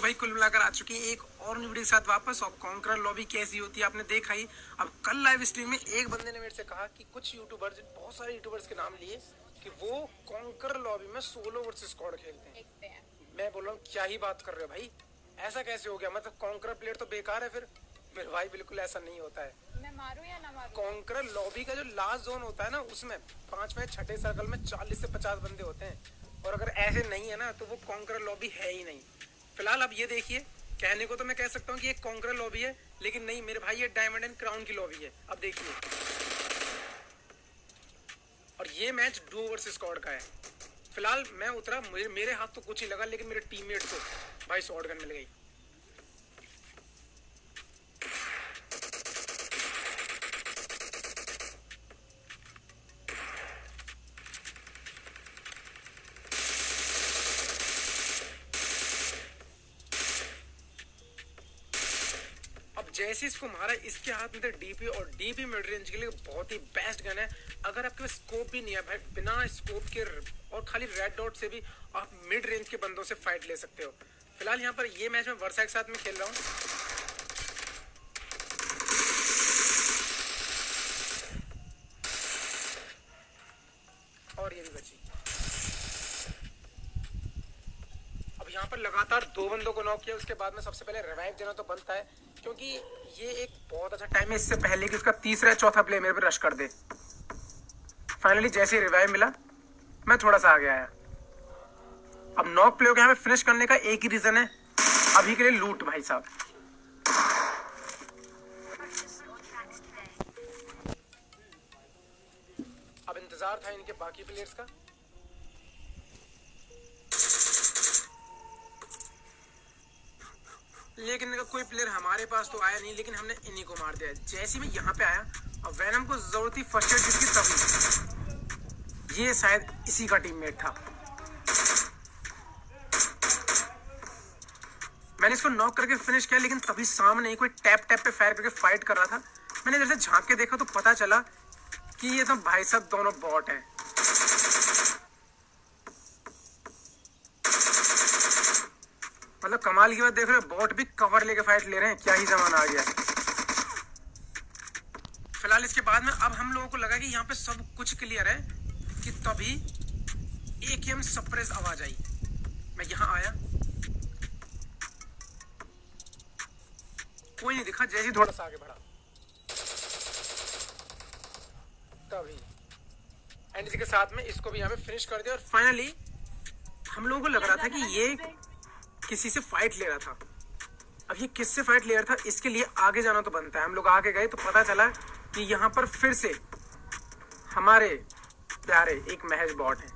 भाई कुल मिलाकर आ चुकी है एक और वीडियो के साथ वापस। और कॉन्करर लॉबी कैसी होती है आपने देखा ही। अब कल लाइव स्ट्रीम में एक बंदे ने मेरे से कहा कि कुछ यूट्यूबर्स, बहुत सारे यूट्यूबर्स के नाम लिए कि वो कॉन्करर लॉबी में सोलो वर्सेस स्क्वाड खेलते हैं। मैं बोल रहा हूँ क्या ही बात कर रहे हो भाई, ऐसा कैसे हो गया? मतलब कॉन्करर प्लेयर तो बेकार है फिर। मेरे भाई बिल्कुल ऐसा नहीं होता है। मैं मारूं या ना मारूं? कॉन्करर लॉबी का जो लास्ट जोन होता है ना, उसमें 5वें 6ठे सर्कल में 40 से 50 बंदे होते हैं। और अगर ऐसे नहीं है ना तो वो कॉन्करर लॉबी है ही नहीं। फिलहाल अब ये देखिए, कहने को तो मैं कह सकता हूँ कि एक कॉन्करर लॉबी है, लेकिन नहीं मेरे भाई, ये डायमंड एंड क्राउन की लॉबी है। अब देखिए, और ये मैच डुओ वर्सेस स्क्वाड का है। फिलहाल मैं उतरा, मेरे हाथ तो कुछ ही लगा, लेकिन मेरे टीममेट को भाई शॉट गन मिल गई। जैसे इसको मारा, इसके हाथ में थे डीपी, और डीपी मिड रेंज के लिए बहुत ही बेस्ट गन है। अगर आपके पास स्कोप भी नहीं है भाई, बिना स्कोप के और खाली रेड डॉट से भी आप मिड रेंज के बंदों से फाइट ले सकते हो। फिलहाल यहाँ पर ये मैच में वर्षा के साथ में खेल रहा हूँ। और ये भी बची। अब यहाँ पर लगातार 2 बंदों को नॉक किया, उसके बाद में सबसे पहले रिवाइव देना तो बनता है, क्योंकि ये एक बहुत अच्छा टाइम है इससे पहले कि उसका तीसरा या चौथा प्ले मेरे पे रश कर दे। फाइनली जैसे ही रिवाइव मिला, मैं थोड़ा सा आगे आया। अब नॉक प्ले को यहाँ पे फिनिश करने का एक ही रीजन है, अभी के लिए लूट भाई साहब। अब इंतजार था इनके बाकी प्लेयर्स का। लेकिन कोई प्लेयर हमारे पास तो आया नहीं, लेकिन हमने इन्हीं को मार दिया। जैसे मैं यहाँ पे आया और वैनम को जरूरत थी फर्स्ट एड जिसकी, तभी ये शायद इसी का टीममेट था। मैंने इसको नॉक करके फिनिश किया, लेकिन तभी सामने कोई टैप टैप पे फायर करके फाइट कर रहा था। मैंने इधर से झांक के देखा तो पता चला कि ये तो भाई साहब दोनों बॉट हैं। मतलब कमाल की बात देख रहे हो, बॉट भी कवर लेके फाइट ले रहे हैं। क्या ही जमाना आ गया। फिलहाल इसके बाद में अब हम लोगों को लगा कि यहाँ पे सब कुछ क्लियर है, कि तभी AKM सप्रेस आवाज आई। मैं यहाँ आया, कोई नहीं दिखा। जैसे ही थोड़ा सा आगे बढ़ा, तभी एंड इसी के साथ में इसको भी यहाँ पे फिनिश कर दिया। और फाइनली हम लोगों को लग रहा था कि ये किसी से फाइट ले रहा था। अब ये किससे फाइट ले रहा था, इसके लिए आगे जाना तो बनता है। हम लोग आगे गए तो पता चला कि यहाँ पर फिर से हमारे प्यारे एक महज बॉट है।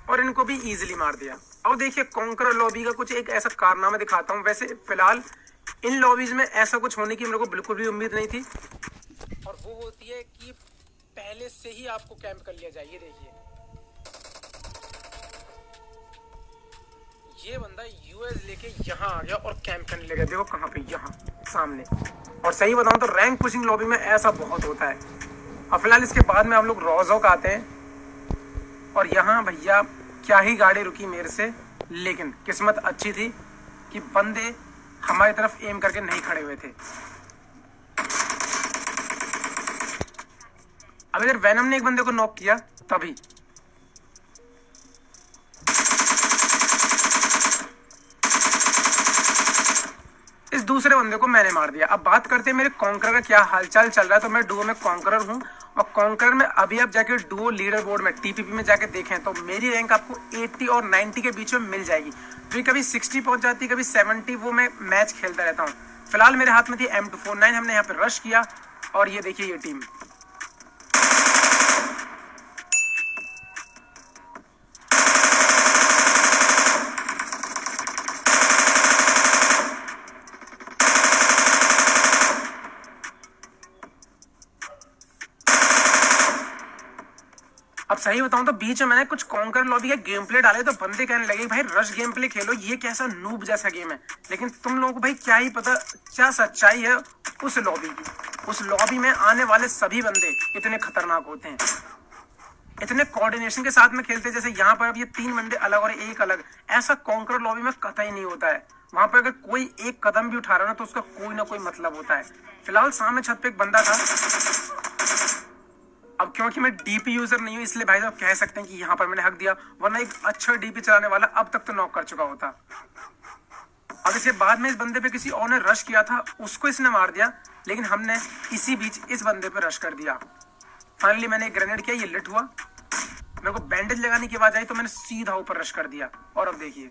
और इनको भी इजीली मार दिया। अब देखिए, कॉन्करर लॉबी का कुछ एक ऐसा कारनामा दिखाता हूँ। वैसे फिलहाल इन लॉबीज में ऐसा कुछ होने की मेरे को बिल्कुल भी उम्मीद नहीं थी, और वो होती है कि पहले से ही आपको कैंप कर लिया जाए। ये देखिए, ये बंदा यूएस लेके यहाँ आ गया और कैंप करने लगा। देखो कहाँ पे, यहाँ सामने। और सही बताऊं तो रैंक पुशिंग लॉबी में ऐसा बहुत होता है। अब फिलहाल इसके बाद में हम लोग रोजोक आते हैं, और यहाँ भैया क्या ही गाड़ी रुकी मेरे से, लेकिन किस्मत अच्छी थी कि बंदे हमारी तरफ एम करके नहीं खड़े हुए थे। अब इधर वैनम ने एक बंदे को नॉक किया, तभी इस दूसरे बंदे को मैंने मार दिया। अब बात करते हैं मेरे कॉन्करर का क्या हालचाल चल रहा है। तो मैं डुओ में कॉन्करर हूँ, और कॉन्करर में अभी आप जाके डुओ लीडर बोर्ड में TPP में जाके देखें तो मेरी रैंक आपको 80 और 90 के बीच में मिल जाएगी। तो कभी 60 पहुंच जाती, कभी 70, वो मैं मैच खेलता रहता हूँ। फिलहाल मेरे हाथ में थी M249, हमने यहाँ पे रश किया, और ये देखिए ये टीम। अब सही बताऊं तो बीच में मैंने कुछ कॉन्कर लॉबी का गेम प्ले डाले, तो बंदे कहने लगे भाई रश गेम प्ले खेलो, ये कैसा नूब जैसा गेम है। लेकिन तुम लोगों को भाई क्या ही पता क्या सच्चाई है उस लॉबी की। उस लॉबी में आने वाले सभी बंदे इतने खतरनाक होते हैं। इतने कोऑर्डिनेशन के साथ में खेलते हैं। जैसे यहाँ पर अब ये 3 बंदे अलग और एक अलग, ऐसा कॉन्करर लॉबी में कतई नहीं होता है। वहां पर अगर कोई एक कदम भी उठा रहा ना तो उसका कोई ना कोई मतलब होता है। फिलहाल सामने छत पे एक बंदा था। अब क्योंकि मैं डीपी यूजर नहीं हूं इसलिए भाई साहब कह सकते हैं कि यहाँ पर मैंने हक दिया, वरना एक अच्छा डीपी चलाने वाला अब तक तो नॉक कर चुका होता। अब इसके बाद में इस बंदे पे किसी और ने रश किया था, उसको इसने मार दिया, लेकिन हमने इसी बीच इस बंदे पे रश कर दिया। फाइनली मैंने एक ग्रेनेड किया, ये लिट हुआ, मेरे को बैंडेज लगाने की आवाज आई तो मैंने सीधा ऊपर रश कर दिया। और अब देखिए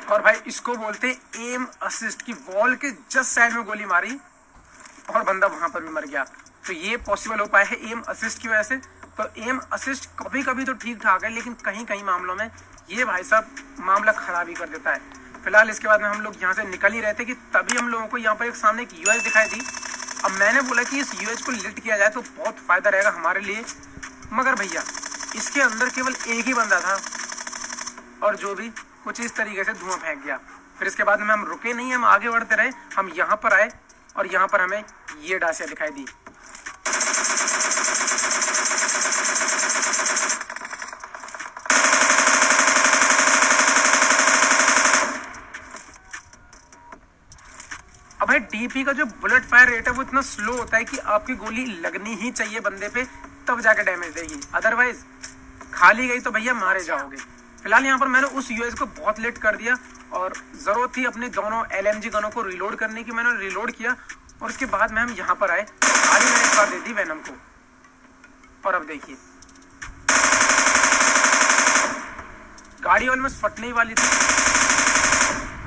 और भाई इसको बोलते एम असिस्ट की वॉल के जस्ट साइड में गोली मारी और बंदा वहां पर भी मर गया। तो ये पॉसिबल हो पाया है एम असिस्ट की वजह से। तो एम असिस्ट कभी कभी तो ठीक ठाक है, लेकिन कहीं कहीं मामलों में ये भाई साहब मामला खराब ही कर देता है। फिलहाल इसके बाद में हम लोग यहाँ से निकल ही रहे थे कि तभी हम लोगों को यहाँ पर एक सामने एक यूएच दिखाई दी। अब मैंने बोला कि इस यूएच को लिट किया जाए तो बहुत फायदा रहेगा हमारे लिए, मगर भैया इसके अंदर केवल एक ही बंदा था और जो भी कुछ इस तरीके से धुआं फेंक गया। फिर इसके बाद में हम रुके नहीं, हम आगे बढ़ते रहे। हम यहाँ पर आए और यहाँ पर हमें ये डासिया दिखाई दी। अब भाई डीपी का जो बुलेट फायर रेट है वो इतना स्लो होता है कि आपकी गोली लगनी ही चाहिए बंदे पे, तब जाके डैमेज देगी, अदरवाइज खाली गई तो भैया मारे जाओगे। फिलहाल यहाँ पर मैंने उस यूएस को बहुत लेट कर दिया और जरूरत थी अपने दोनों एलएमजी गनों को रिलोड करने की। मैंने रिलोड किया और उसके बाद में हम यहाँ पर आए, गाड़ी मैंने एक बार दे दी वेनम को। और अब देखिए गाड़ी ऑलमोस्ट फटने ही वाली थी,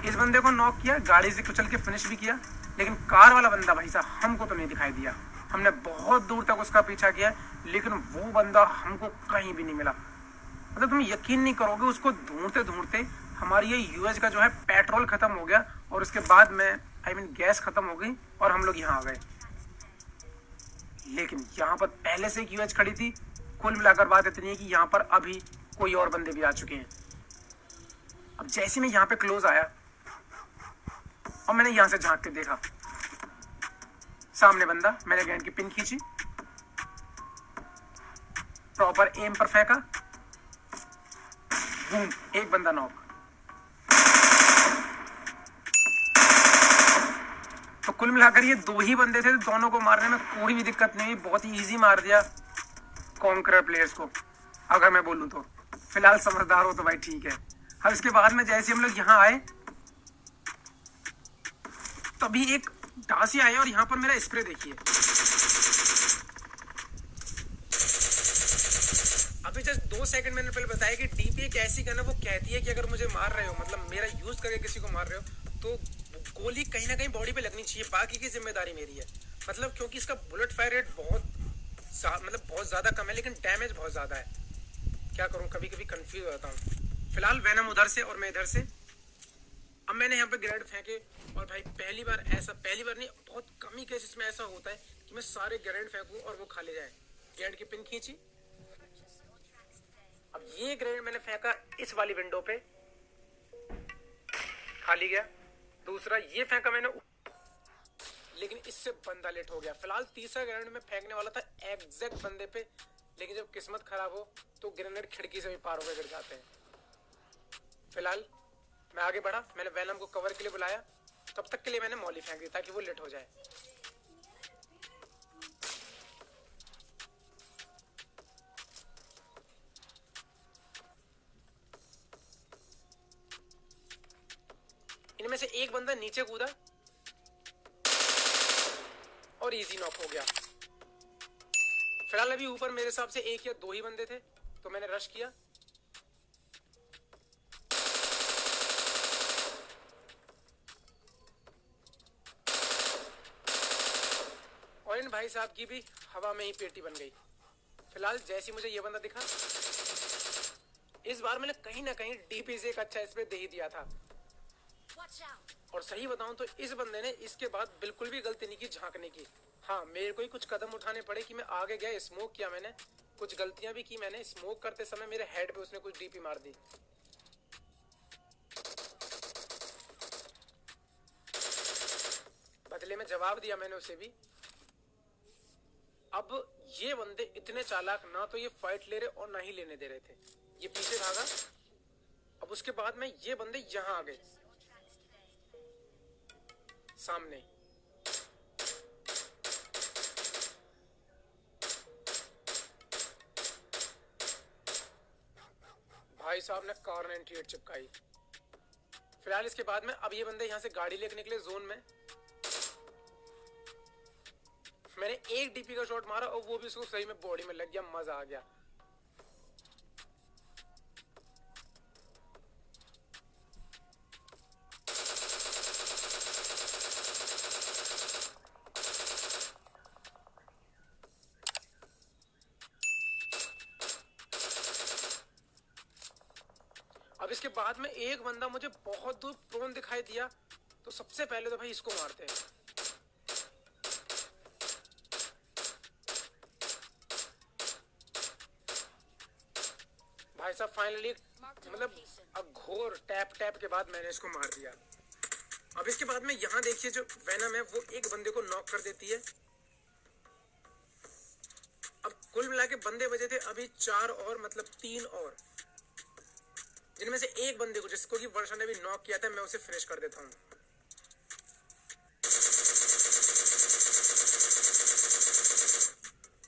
इस बंदे को नॉक किया, गाड़ी से कुचल के फिनिश भी किया, लेकिन कार वाला बंदा भाई साहब हमको तो नहीं दिखाई दिया। हमने बहुत दूर तक उसका पीछा किया, लेकिन वो बंदा हमको कहीं भी नहीं मिला। मतलब तुम यकीन नहीं करोगे, उसको ढूंढते ढूंढते हमारी ये यूएच का जो है पेट्रोल खत्म हो गया और उसके बाद में गैस खत्म हो गई और हम लोग यहाँ आ गए। लेकिन यहाँ पर पहले से एक यूएच खड़ी थी। कुल मिलाकर बात इतनी है कि यहाँ पर अभी कोई और बंदे भी आ चुके हैं। अब जैसे मैं यहाँ पे क्लोज आया और मैंने यहाँ से झांक के देखा, सामने बंदा, मैंने गैंड की पिन खींची, प्रॉपर एम पर फेंका, बूम, एक बंदा नॉक। तो कुल मिलाकर ये 2 ही बंदे थे, दोनों को मारने में कोई भी दिक्कत नहीं, बहुत ही इजी मार दिया कॉन्करर प्लेयर्स को, अगर मैं बोलूं तो। फिलहाल समझदार हो तो भाई ठीक है। अब इसके बाद में जैसे हम लोग यहाँ आए तभी एक डासी आया और यहाँ पर मेरा स्प्रे देखिए। अभी जस्ट 2 सेकंड मैंने पहले बताया कि डीपी एक ऐसी गन है, वो कहती है कि अगर मुझे मार रहे हो, मतलब मेरा यूज करके किसी को मार रहे हो, तो गोली कहीं ना कहीं बॉडी पे लगनी चाहिए, बाकी की जिम्मेदारी मेरी है। मतलब क्योंकि इसका बुलेट फायर रेट बहुत ज्यादा कम है, लेकिन डैमेज बहुत ज्यादा है। क्या करूं, कभी कभी कंफ्यूज हो जाता हूँ। फिलहाल वेनम उधर से और मैं इधर से। अब मैंने यहाँ पे ग्रेनेड फेंके और भाई पहली बार नहीं, बहुत कम ही केसेस में ऐसा होता है कि मैं सारे ग्रेनेड फेंकूं और वो खाली जाए। ग्रेनेड की पिन खींची, अब ये ग्रेनेड मैंने फेंका इस वाली विंडो पे, खाली गया। दूसरा ये फेंका मैंने, लेकिन इससे बंदा लेट हो गया। फिलहाल तीसरा ग्रेनेड में फेंकने वाला था एग्जैक्ट बंदे पे, लेकिन जब किस्मत खराब हो तो ग्रेनेड खिड़की से भी पार होकर गिर जाते हैं। फिलहाल मैं आगे बढ़ा, मैंने वेनम को कवर के लिए बुलाया, तब तक के लिए मैंने मॉली फेंक दी ताकि वो लेट हो जाए। इनमें से एक बंदा नीचे कूदा और इजी नॉक हो गया। फिलहाल अभी ऊपर मेरे हिसाब से 1 या 2 ही बंदे थे, तो मैंने रश किया। और इन भाई साहब की भी हवा में ही पेटी बन गई। फिलहाल जैसे मुझे ये बंदा दिखा, इस बार मैंने कहीं ना कहीं डीपी से एक अच्छा स्प्रे दे ही दिया था। और सही बताऊं तो इस बंदे ने इसके बाद बिल्कुल भी गलती नहीं की झांकने की। हाँ, मेरे को ही कुछ कदम उठाने पड़े कि मैं आगे गया, स्मोक किया मैंने, कुछ गलतियां भी की मैंने। स्मोक करते समय मेरे हेड पे उसने कुछ डीपी मार दी। पहले में जवाब दिया मैंने उसे भी। अब ये बंदे इतने चालाक, ना तो ये फाइट ले रहे और ना ही लेने दे रहे थे। ये पीछे भागा। अब उसके बाद में ये बंदे यहां आ गए सामने। भाई साहब ने कार 98 चिपकाई। फिलहाल इसके बाद में अब ये बंदे यहां से गाड़ी लेके निकले जोन में। मैंने एक डीपी का शॉट मारा और वो भी उसको सही में बॉडी में लग गया। मजा आ गया। अब इसके बाद में एक बंदा मुझे बहुत दूर प्रोन दिखाई दिया, तो सबसे पहले तो भाई इसको मारते हैं। भाई साहब फाइनली मतलब घोर टैप के बाद मैंने इसको मार दिया। अब इसके बाद में यहाँ देखिए जो वेनम है वो एक बंदे को नॉक कर देती है। अब कुल मिला के बंदे बचे थे अभी 4 और, मतलब 3 और, जिनमें से एक बंदे को जिसको कि वर्षा ने भी नॉक किया था मैं उसे फिनिश कर देता हूँ।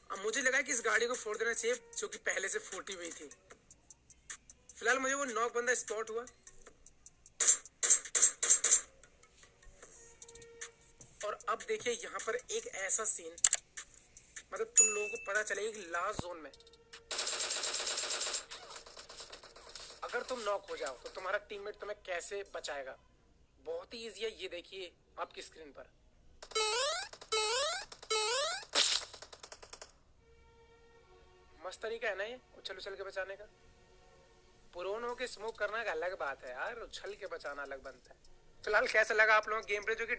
अब मुझे लगा कि इस गाड़ी को फोड़ देना चाहिए जो कि पहले से फूटी हुई थी। फिलहाल मुझे वो नॉक बंदा स्पॉट हुआ और अब देखिए यहाँ पर एक ऐसा सीन, मतलब तुम लोगों को पता चलेगा लास्ट जोन में अगर तुम नॉक हो जाओ तो तुम्हारा टीममेट तुम्हें कैसे बचाएगा। बहुत ही इजी है, ये देखिए आपकी स्क्रीन पर। मस्त तरीका है ना ये उछल उछल के बचाने का। पुरोन होके स्मोक करना का अलग बात है यार, उछल के बचाना अलग बनता है। फिलहाल कैसा लगा आप लोगों को गेम प्ले जो कि